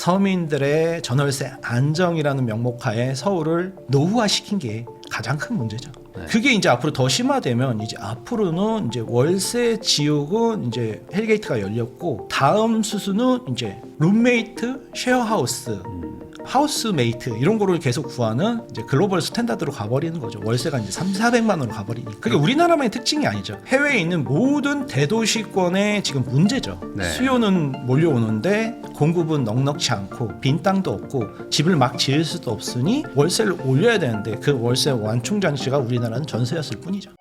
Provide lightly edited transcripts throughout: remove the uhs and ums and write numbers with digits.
서민들의 전월세 안정이라는 명목하에 서울을 노후화시킨 게 가장 큰 문제죠. 네. 그게 이제 앞으로 더 심화되면 이제 앞으로는 이제 월세 지옥은 이제 헬게이트가 열렸고 다음 수순은 이제 룸메이트, 쉐어하우스, 하우스메이트 이런 거를 계속 구하는 이제 글로벌 스탠다드로 가버리는 거죠. 월세가 이제 300~400만 원으로 가버리니까. 그게 우리나라만의 특징이 아니죠. 해외에 있는 모든 대도시권의 지금 문제죠. 네. 수요는 몰려오는데 공급은 넉넉치 않고 빈 땅도 없고 집을 막 지을 수도 없으니 월세를 올려야 되는데 그 월세 완충 장치가 우리나라는 전세였을 뿐이죠.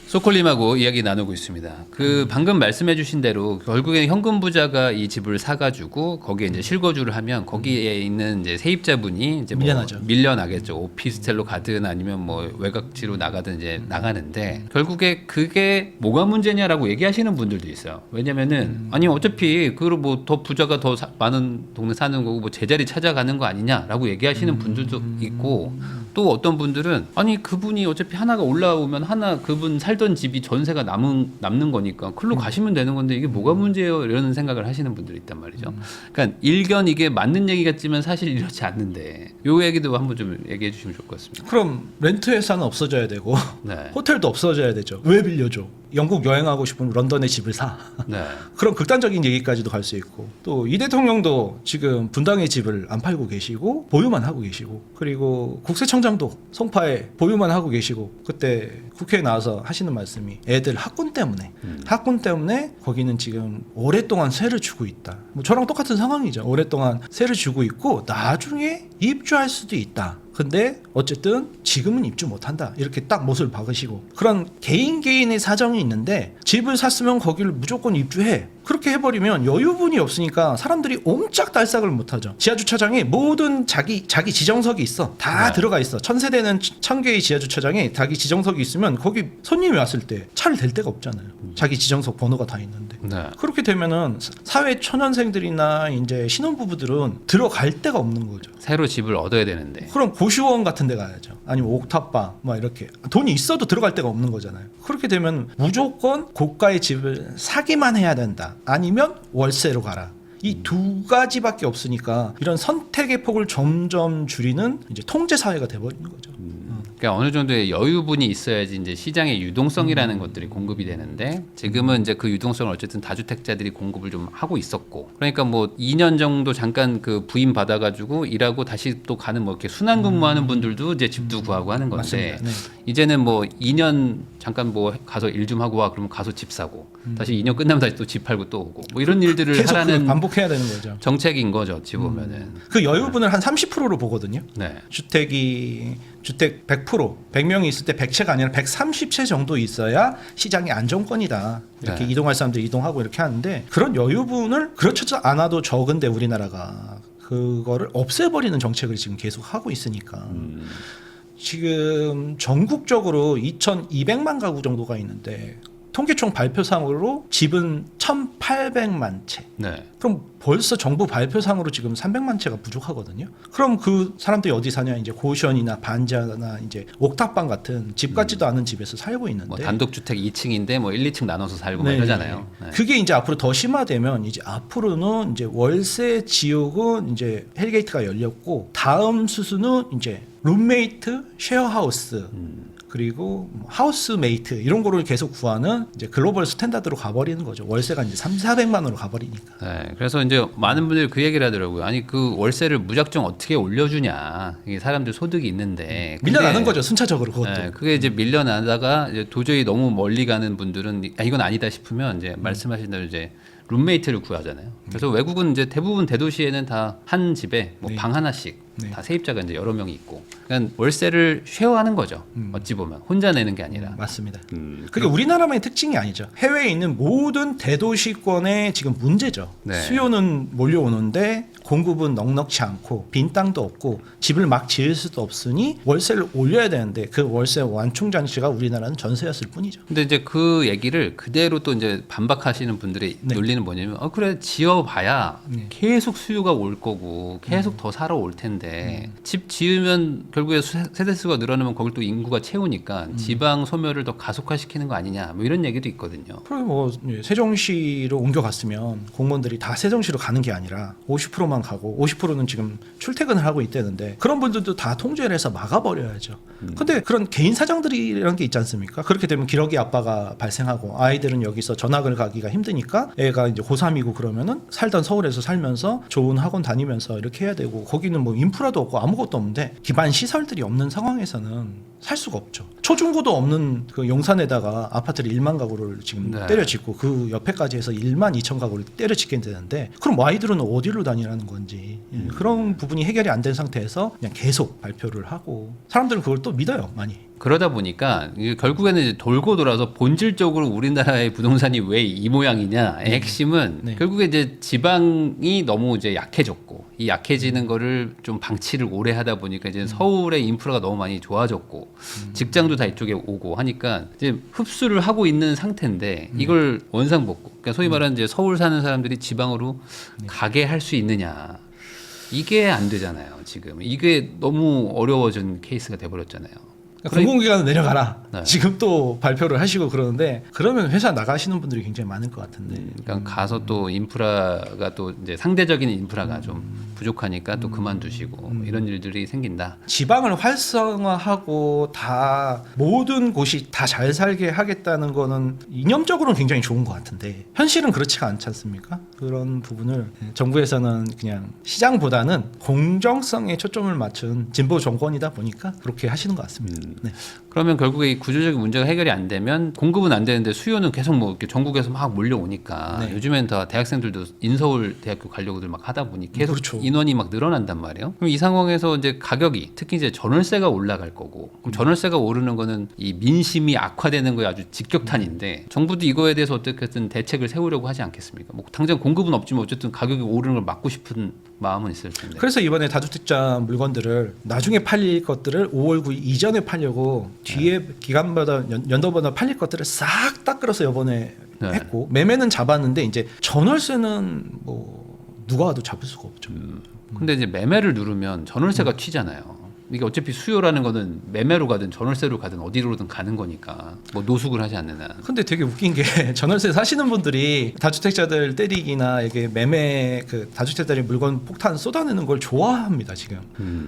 소콜님하고 이야기 나누고 있습니다. 그 방금 말씀해주신 대로 결국에 현금 부자가 이 집을 사가지고 거기에 이제 실거주를 하면 거기에 있는 이제 세입자분이 이제 뭐 밀려나죠. 밀려나겠죠. 오피스텔로 가든 아니면 뭐 외곽지로 나가든 이제 나가는데 결국에 그게 뭐가 문제냐라고 얘기하시는 분들도 있어요. 왜냐면은 아니 어차피 그걸 뭐 더 부자가 더 많은 동네 사는 거고 뭐 제자리 찾아가는 거 아니냐라고 얘기하시는 분들도 있고. 또 어떤 분들은 아니 그분이 어차피 하나가 올라오면 하나 그분 살던 집이 전세가 남는 거니까 글로 가시면 되는 건데 이게 뭐가 문제예요 이런 생각을 하시는 분들이 있단 말이죠. 그러니까 일견 이게 맞는 얘기 같지만 사실 이렇지 않는데 요 얘기도 한번 좀 얘기해 주시면 좋을 것 같습니다. 그럼 렌트 회사는 없어져야 되고 네. 호텔도 없어져야 되죠. 왜 빌려줘? 영국 여행하고 싶으면 런던에 집을 사. 네. 그런 극단적인 얘기까지도 갈 수 있고 또 이 대통령도 지금 분당에 집을 안 팔고 계시고 보유만 하고 계시고 그리고 국세청장도 송파에 보유만 하고 계시고 그때 국회에 나와서 하시는 말씀이 애들 학군 때문에 거기는 지금 오랫동안 세를 주고 있다. 뭐 저랑 똑같은 상황이죠. 오랫동안 세를 주고 있고 나중에 입주할 수도 있다. 근데 어쨌든 지금은 입주 못한다 이렇게 딱 못을 박으시고 그런 개인의 사정이 있는데 집을 샀으면 거기를 무조건 입주해 그렇게 해버리면 여유분이 없으니까 사람들이 옴짝달싹을 못하죠. 지하주차장에 모든 자기 지정석이 있어 다 네. 들어가 있어. 1000세대는 1000개의 지하주차장에 자기 지정석이 있으면 거기 손님이 왔을 때 차를 댈 데가 없잖아요. 자기 지정석 번호가 다 있는데 네. 그렇게 되면은 사회 초년생들이나 이제 신혼부부들은 들어갈 데가 없는 거죠. 새로 집을 얻어야 되는데. 그럼 고시원 같은 데 가야죠. 아니면 옥탑방 막 이렇게 돈이 있어도 들어갈 데가 없는 거잖아요. 그렇게 되면 무조건 고가의 집을 사기만 해야 된다. 아니면 월세로 가라. 이 두 가지밖에 없으니까 이런 선택의 폭을 점점 줄이는 이제 통제 사회가 돼버리는 거죠. 그러니까 어느 정도의 여유분이 있어야지 이제 시장의 유동성이라는 것들이 공급이 되는데 지금은 이제 그 유동성을 어쨌든 다주택자들이 공급을 좀 하고 있었고 그러니까 뭐 2년 정도 잠깐 그 부임 받아가지고 일하고 다시 또 가는 뭐 이렇게 순환 근무하는 분들도 이제 집도 구하고 하는 건데 맞습니다. 네. 이제는 뭐 2년 잠깐 뭐 가서 일 좀 하고 와 그러면 가서 집 사고 다시 2년 끝나면 다시 또 집 팔고 또 오고 뭐 이런 일들을 계속 하라는 반복해야 되는 거죠. 정책인 거죠 어찌 보면은. 그 여유분을 한 30%로 보거든요. 네. 주택 100%, 100명이 있을 때 100채가 아니라 130채 정도 있어야 시장이 안정권이다. 이렇게 네. 이동할 사람들 이동하고 이렇게 하는데 그런 여유분을 그렇지 않아도 적은데 우리나라가 그거를 없애버리는 정책을 지금 계속 하고 있으니까 지금 전국적으로 2,200만 가구 정도가 있는데 통계청 발표상으로 집은 1,800만 채. 네. 그럼 벌써 정부 발표상으로 지금 300만 채가 부족하거든요. 그럼 그 사람들이 어디 사냐? 이제 고시원이나 반지하나 이제 옥탑방 같은 집 같지도 않은 집에서 살고 있는데. 뭐 단독주택 2층인데 뭐 1, 2층 나눠서 살고 막 네. 이러잖아요. 네. 그게 이제 앞으로 더 심화되면 이제 앞으로는 이제 월세 지옥은 이제 헬게이트가 열렸고 다음 수순은 이제 룸메이트, 쉐어하우스 그리고 하우스메이트 이런 거를 계속 구하는 이제 글로벌 스탠다드로 가버리는 거죠. 월세가 이제 300~400만 원으로 가버리니까. 네, 그래서 이제 많은 분들이 그 얘기를 하더라고요. 아니 그 월세를 무작정 어떻게 올려주냐. 이게 사람들 소득이 있는데 밀려나는 거죠. 순차적으로 그것도. 네, 그게 이제 밀려나다가 이제 도저히 너무 멀리 가는 분들은 이건 아니다 싶으면 이제 말씀하신 대로 이제 룸메이트를 구하잖아요. 그래서 외국은 이제 대부분 대도시에는 다 한 집에 뭐 방 하나씩 다 세입자가 이제 여러 명이 있고, 그러니까 월세를 쉐어하는 거죠. 어찌 보면 혼자 내는 게 아니라. 맞습니다. 그게 우리나라만의 특징이 아니죠. 해외에 있는 모든 대도시권의 지금 문제죠. 네. 수요는 몰려오는데 공급은 넉넉치 않고 빈 땅도 없고 집을 막 지을 수도 없으니 월세를 올려야 되는데 그 월세 완충 장치가 우리나라는 전세였을 뿐이죠. 근데 이제 그 얘기를 그대로 또 이제 반박하시는 분들의 논리는 뭐냐면 그래 지어봐야 계속 수요가 올 거고 계속 더 사러 올 텐데 한데 집 지으면 결국에 세대수가 늘어나면 거길 또 인구가 채우니까 지방 소멸을 더 가속화시키는 거 아니냐 뭐 이런 얘기도 있거든요. 그리고 뭐 세종시로 옮겨갔으면 공무원들이 다 세종시로 가는 게 아니라 50%만 가고 50%는 지금 출퇴근을 하고 있다는데 그런 분들도 다 통제를 해서 막아버려야죠. 근데 그런 개인 사정들이라는 게 있지 않습니까? 그렇게 되면 기러기 아빠가 발생하고 아이들은 여기서 전학을 가기가 힘드니까 애가 이제 고3이고 그러면은 살던 서울에서 살면서 좋은 학원 다니면서 이렇게 해야 되고 거기는 뭐 인프라도 없고 아무것도 없는데 기반 시설들이 없는 상황에서는 살 수가 없죠. 초중고도 없는 그 용산에다가 아파트를 1만 가구를 지금 네. 때려 짓고 그 옆에까지 해서 1만 2천 가구를 때려 짓게 되는데 그럼 아이들은 어디로 다니라는 건지 그런 부분이 해결이 안 된 상태에서 그냥 계속 발표를 하고 사람들은 그걸 또 믿어요 많이. 그러다 보니까 이게 결국에는 이제 돌고 돌아서 본질적으로 우리나라의 부동산이 왜 이 모양이냐의 핵심은 네. 결국에 이제 지방이 너무 이제 약해졌고 이 약해지는 거를 좀 방치를 오래 하다 보니까 이제 서울의 인프라가 너무 많이 좋아졌고 직장도 다 이쪽에 오고 하니까 이제 흡수를 하고 있는 상태인데 이걸 원상복구 그러니까 소위 말하는 이제 서울 사는 사람들이 지방으로 가게 할 수 있느냐 이게 안 되잖아요 지금 이게 너무 어려워진 케이스가 돼버렸잖아요. 공공기관은 내려가라. 네. 지금 또 발표를 하시고 그러는데 그러면 회사 나가시는 분들이 굉장히 많을 것 같은데. 그러니까 가서 또 인프라가 또 이제 상대적인 인프라가 좀 부족하니까 또 그만두시고 이런 일들이 생긴다. 지방을 활성화하고 다 모든 곳이 다 잘 살게 하겠다는 거는 이념적으로는 굉장히 좋은 것 같은데 현실은 그렇지가 않지 않습니까? 그런 부분을 정부에서는 그냥 시장보다는 공정성에 초점을 맞춘 진보 정권이다 보니까 그렇게 하시는 것 같습니다. 네. 그러면 결국에 이 구조적인 문제가 해결이 안 되면 공급은 안 되는데 수요는 계속 뭐 이렇게 전국에서 막 몰려오니까 네. 요즘엔 다 대학생들도 인서울 대학교 가려고들 막 하다 보니 계속 그렇죠. 인원이 막 늘어난단 말이에요. 그럼 이 상황에서 이제 가격이 특히 이제 전월세가 올라갈 거고 그럼 전월세가 오르는 거는 이 민심이 악화되는 거에 아주 직격탄인데 정부도 이거에 대해서 어떻게든 대책을 세우려고 하지 않겠습니까? 뭐 당장 공급은 없지만 어쨌든 가격이 오르는 걸 막고 싶은 마음은 있을 텐데. 그래서 이번에 다주택자 물건들을 나중에 팔릴 것들을 5월 9일 이전에 팔려고 뒤에 기간마다 연도마다 팔릴 것들을 싹 다 끌어서 이번에 네. 했고 매매는 잡았는데 이제 전월세는 뭐 누가 와도 잡을 수가 없죠. 근데 이제 매매를 누르면 전월세가 튀잖아요. 이게 어차피 수요라는 거는 매매로 가든 전월세로 가든 어디로든 가는 거니까 뭐 노숙을 하지 않는 한. 근데 되게 웃긴 게 전월세 사시는 분들이 다주택자들 때리기나 이게 매매 그 다주택자들이 물건 폭탄 쏟아내는 걸 좋아합니다 지금.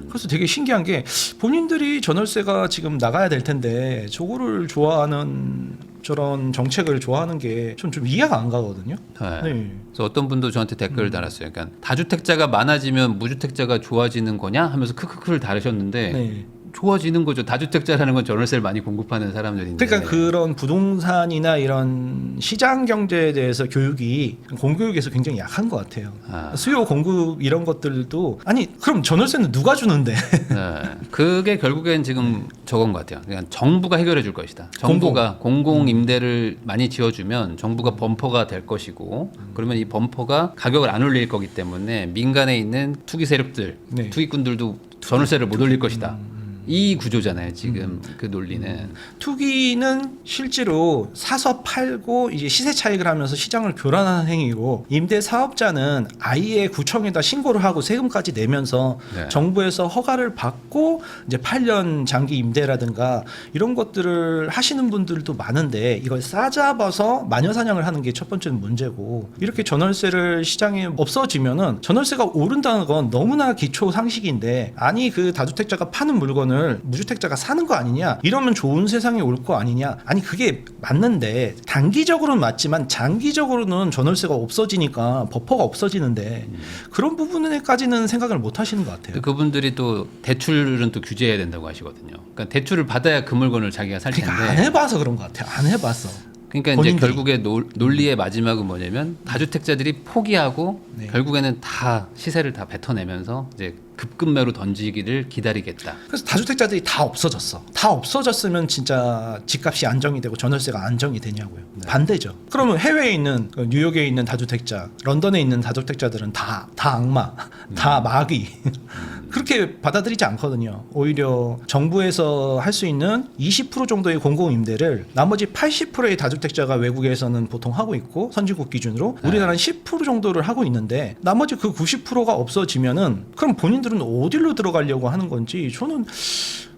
그래서 되게 신기한 게 본인들이 전월세가 지금 나가야 될 텐데 저거를 좋아하는 저런 정책을 좋아하는 게 좀 이해가 안 가거든요. 네. 네. 그래서 어떤 분도 저한테 댓글을 달았어요. 그러니까 다주택자가 많아지면 무주택자가 좋아지는 거냐 하면서 크크크를 달으셨는데 네. 좋아지는 거죠. 다주택자라는 건 전월세를 많이 공급하는 사람들인데. 그러니까 그런 부동산이나 이런 시장 경제에 대해서 교육이 공교육에서 굉장히 약한 것 같아요. 아. 수요 공급 이런 것들도 아니 그럼 전월세는 누가 주는데? 네. 그게 결국엔 지금 저건 것 같아요. 그냥 정부가 해결해 줄 것이다. 정부가 공공 임대를 많이 지어주면 정부가 범퍼가 될 것이고 그러면 이 범퍼가 가격을 안 올릴 거기 때문에 민간에 있는 투기 세력들, 네. 투기꾼들도 전월세를 못 올릴 것이다. 이 구조잖아요. 지금 그 논리는. 투기는 실제로 사서 팔고 이제 시세 차익을 하면서 시장을 교란하는 행위고 임대 사업자는 아예 구청에다 신고를 하고 세금까지 내면서 네. 정부에서 허가를 받고 이제 8년 장기 임대라든가 이런 것들을 하시는 분들도 많은데 이걸 싸잡아서 마녀사냥을 하는 게 첫 번째 문제고 이렇게 전월세를 시장에 없어지면은 전월세가 오른다는 건 너무나 기초 상식인데 아니 그 다주택자가 파는 물건을 무주택자가 사는 거 아니냐 이러면 좋은 세상이 올 거 아니냐 아니 그게 맞는데 단기적으로는 맞지만 장기적으로는 전월세가 없어지니까 버퍼가 없어지는데 그런 부분에까지는 생각을 못 하시는 것 같아요. 그분들이 또 대출은 또 규제해야 된다고 하시거든요. 그러니까 대출을 받아야 그 물건을 자기가 살 텐데. 그러니까 안 해봐서 그런 것 같아요. 안 해봤어. 그러니까 본인들이. 이제 결국에 논리의 마지막은 뭐냐면 다주택자들이 포기하고 네. 결국에는 다 시세를 다 뱉어내면서 이제 급급매로 던지기를 기다리겠다. 그래서 다주택자들이 다 없어졌어. 다 없어졌으면 진짜 집값이 안정이 되고 전월세가 안정이 되냐고요. 반대죠. 그러면 해외에 있는 그 뉴욕에 있는 다주택자, 런던에 있는 다주택자들은 다 악마, 다 마귀 그렇게 받아들이지 않거든요. 오히려 정부에서 할 수 있는 20% 정도의 공공임대를 나머지 80%의 다주택자가 외국에서는 보통 하고 있고 선진국 기준으로 우리나라는 10% 정도를 하고 있는데 나머지 그 90%가 없어지면은 그럼 본인들 서민들은 어디로 들어가려고 하는 건지 저는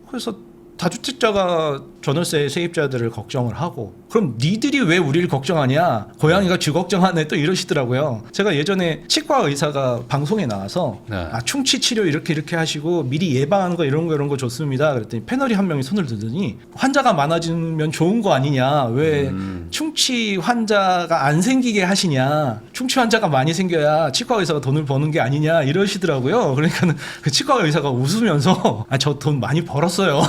그래서 다주택자가 전월세 세입자들을 걱정을 하고 그럼 니들이 왜 우리를 걱정하냐 고양이가 쥐 걱정하네 또 이러시더라고요. 제가 예전에 치과 의사가 방송에 나와서 네. 충치 치료 이렇게 하시고 미리 예방하는 거 이런 거 좋습니다. 그랬더니 패널이 한 명이 손을 들더니 환자가 많아지면 좋은 거 아니냐 왜 충치 환자가 안 생기게 하시냐 충치 환자가 많이 생겨야 치과 의사가 돈을 버는 게 아니냐 이러시더라고요. 그러니까는 그 치과 의사가 웃으면서 저 돈 많이 벌었어요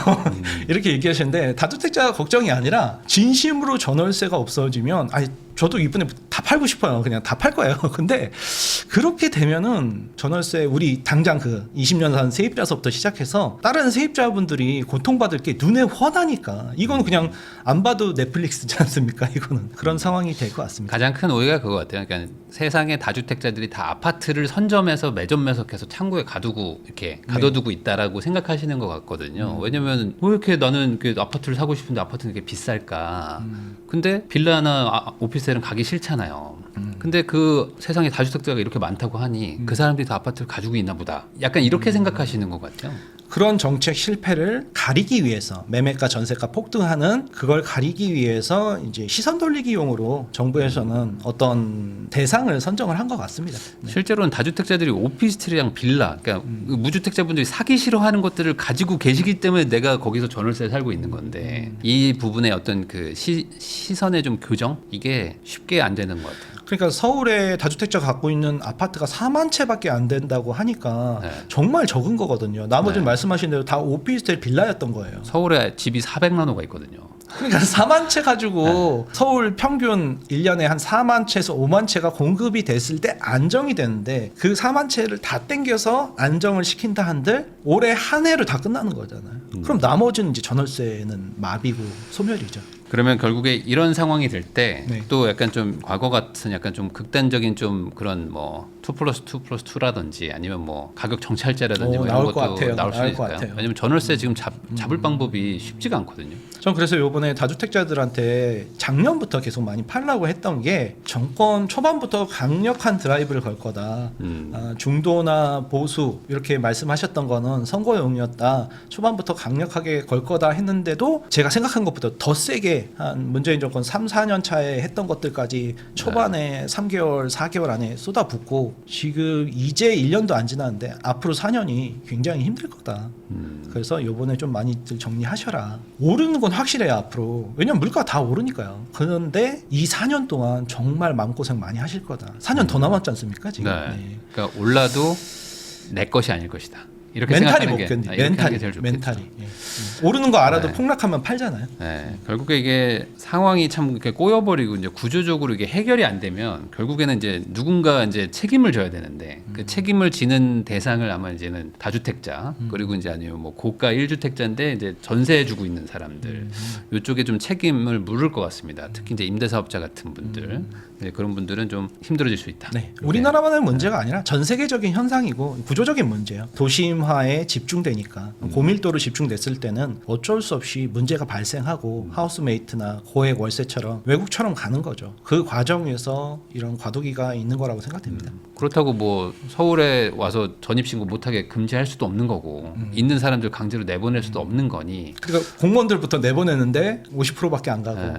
이렇게 얘기하시는데 다주택자 걱정이 아니라 진심으로 전월세가 없어지면 저도 이번에 다 팔고 싶어요. 그냥 다 팔 거예요. 근데 그렇게 되면은 전월세 우리 당장 그 20년 산 세입자서부터 시작해서 다른 세입자분들이 고통받을 게 눈에 훤하니까 이건 그냥 안 봐도 넷플릭스지 않습니까? 이거는 그런 상황이 될 것 같습니다. 가장 큰 오해가 그거 같아요. 그러니까 세상의 다주택자들이 다 아파트를 선점해서 매점매석해서 창고에 가두고 이렇게 가둬두고 있다라고 생각하시는 것 같거든요. 왜냐면 왜 이렇게 나는 그 아파트를 사고 싶은데 아파트는 이렇게 비쌀까? 근데 빌라나 오피스텔은 가기 싫잖아요. 근데 그 세상에 다주택자가 이렇게 많다고 하니 그 사람들이 다 아파트를 가지고 있나 보다. 약간 이렇게 생각하시는 것 같죠. 그런 정책 실패를 가리기 위해서 매매가 전세가 폭등하는 그걸 가리기 위해서 이제 시선 돌리기용으로 정부에서는 어떤 대상을 선정을 한 것 같습니다. 네. 실제로는 다주택자들이 오피스텔이랑 빌라, 그러니까 무주택자분들이 사기 싫어하는 것들을 가지고 계시기 때문에 내가 거기서 전월세에 살고 있는 건데 이 부분의 어떤 그 시선의 좀 교정 이게 쉽게 안 되는 것 같아요. 그러니까 서울에 다주택자가 갖고 있는 아파트가 4만 채밖에 안 된다고 하니까 네. 정말 적은 거거든요. 나머지는 네. 말씀하신 대로 다 오피스텔 빌라였던 거예요. 서울에 집이 400만 호가 있거든요. 그러니까 4만 채 가지고 서울 평균 1년에 한 4만 채에서 5만 채가 공급이 됐을 때 안정이 되는데 그 4만 채를 다 땡겨서 안정을 시킨다 한들 올해 한 해로 다 끝나는 거잖아요. 그럼 나머지는 이제 전월세는 마비고 소멸이죠. 그러면 결국에 이런 상황이 될 때 또 네. 약간 좀 과거 같은 약간 좀 극단적인 좀 그런 뭐 2+2+2라든지 아니면 뭐 가격 정찰제라든지 뭐 이런 나올 것 것도 같아요. 나올 수 나올 것 있을까요? 같아요. 왜냐면 전월세 지금 잡을 방법이 쉽지가 않거든요. 전 그래서 요번에 다주택자들한테 작년부터 계속 많이 팔라고 했던 게 정권 초반부터 강력한 드라이브를 걸 거다. 중도나 보수 이렇게 말씀하셨던 거는 선거용이었다. 초반부터 강력하게 걸 거다 했는데도 제가 생각한 것보다 더 세게 한 문재인 정권 3, 4년 차에 했던 것들까지 초반에 3개월, 4개월 안에 쏟아붓고 지금 이제 1년도 안 지났는데 앞으로 4년이 굉장히 힘들 거다. 그래서 요번에 좀 많이들 정리하셔라. 오르는 건 확실해요 앞으로. 왜냐면 물가가 다 오르니까요. 그런데 이 4년 동안 정말 마음고생 많이 하실 거다. 4년 더 남았지 않습니까 지금. 네. 그러니까 올라도 내 것이 아닐 것이다. 이렇게 멘탈이 생각하는 못 게 견디. 이렇게 하는 게 멘탈이. 제일 좋겠죠. 멘탈이. 예. 오르는 거 알아도 네. 폭락하면 팔잖아요. 네, 결국에 이게 상황이 참 이렇게 꼬여버리고 이제 구조적으로 이게 해결이 안 되면 결국에는 이제 누군가 이제 책임을 져야 되는데 그 책임을 지는 대상을 아마 이제는 다주택자 그리고 이제 아니면 뭐 고가 1주택자인데 이제 전세 주고 있는 사람들 이쪽에 좀 책임을 물을 것 같습니다. 특히 이제 임대사업자 같은 분들 네, 그런 분들은 좀 힘들어질 수 있다. 네. 우리나라만의 문제가 아니라 전 세계적인 현상이고 구조적인 문제예요. 도심화에 집중되니까 고밀도로 집중됐을 때는 어쩔 수 없이 문제가 발생하고 하우스메이트나 고액 월세처럼 외국처럼 가는 거죠. 그 과정에서 이런 과도기가 있는 거라고 생각됩니다. 그렇다고 뭐 서울에 와서 전입신고 못하게 금지할 수도 없는 거고 있는 사람들 강제로 내보낼 수도 없는 거니 그러니까 공무원들부터 내보내는데 50%밖에 안 가고 네.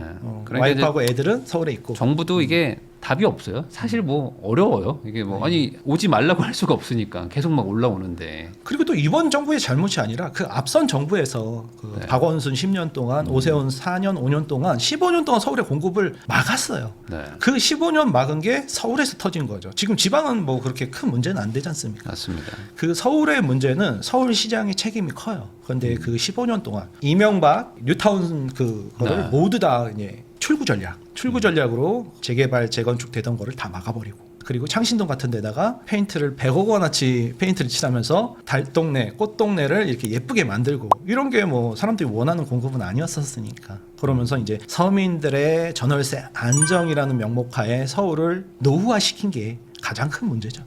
그러니까 와이프하고 애들은 서울에 있고 정부도 이게 답이 없어요. 사실 뭐 어려워요. 이게 뭐 아니 오지 말라고 할 수가 없으니까 계속 막 올라오는데 그리고 또 이번 정부의 잘못이 아니라 그 앞선 정부에서 그 박원순 10년 동안 오세훈 4년 5년 동안 15년 동안 서울의 공급을 막았어요. 네. 그 15년 막은 게 서울에서 터진 거죠. 지금 지방은 뭐 그렇게 큰 문제는 안 되지 않습니까? 맞습니다. 그 서울의 문제는 서울시장의 책임이 커요. 그런데 그 15년 동안 이명박 뉴타운 그거를 네. 모두 다 이제 출구 전략으로 재개발 재건축 되던 거를 다 막아버리고 그리고 창신동 같은 데다가 페인트를 100억 원어치 페인트를 칠하면서 달동네 꽃동네를 이렇게 예쁘게 만들고 이런 게 뭐 사람들이 원하는 공급은 아니었었으니까 그러면서 이제 서민들의 전월세 안정이라는 명목하에 서울을 노후화시킨 게 가장 큰 문제죠.